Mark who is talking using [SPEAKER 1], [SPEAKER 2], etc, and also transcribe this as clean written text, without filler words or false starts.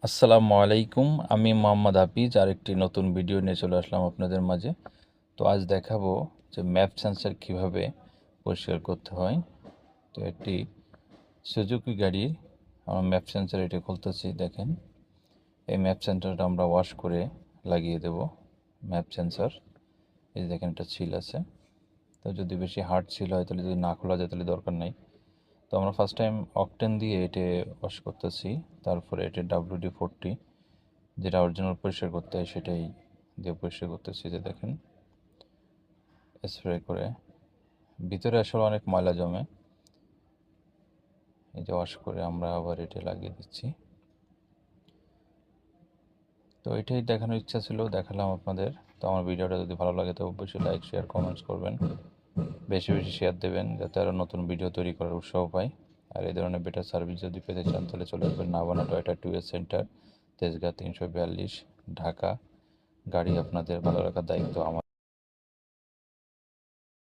[SPEAKER 1] আসসালামু আলাইকুম। আমি মোহাম্মদ হাফিজ আরেকটি নতুন ভিডিও নিয়ে চলে আসলাম আপনাদের মাঝে। তো আজ দেখাবো যে ম্যাপ সেন্সর কিভাবে পরিষ্কার করতে হয়। তো একটি সুজুকি গাড়ির আমরা ম্যাপ সেন্সর এটা খুলতেছি। দেখেন, এই ম্যাপ সেন্সরটা আমরা ওয়াশ করে লাগিয়ে দেব। ম্যাপ সেন্সর এই দেখেন, একটা ছিল আছে। তো যদি বেশি হার্ড ছিল হয় তাহলে, যদি না খোলা যায় তাহলে দরকার নাই। তো আমরা ফার্স্ট টাইম অকটেন দিয়ে এটা ওয়াশ করতেছি। তারপরে এটা WD-40 যেটা অরিজিনাল পরিষ্কার করতে হয় সেটাই দিয়ে পরিষ্কার করতেছি। যে দেখেন, স্প্রে করে ভিতরে আসলে অনেক ময়লা জমে, এই যে ওয়াশ করে আমরা আবার এটা লাগিয়ে দিচ্ছি। তো এটাই দেখানোর ইচ্ছা ছিল, দেখালাম আপনাদের। তো আমার ভিডিওটা যদি ভালো লাগে তো অবশ্যই লাইক, শেয়ার, কমেন্টস করবেন, বেশি বেশি শেয়ার দেবেন যাতে আরও নতুন ভিডিও তৈরি করার উৎসাহ পাই। আর এই ধরনের বেটার সার্ভিস যদি পেতে চান তাহলে চলে আসবেন Navana Toyota 2S centre, Tejgaon 342, Dhaka. গাড়ি আপনাদের ভালো রাখার দায়িত্ব আমার।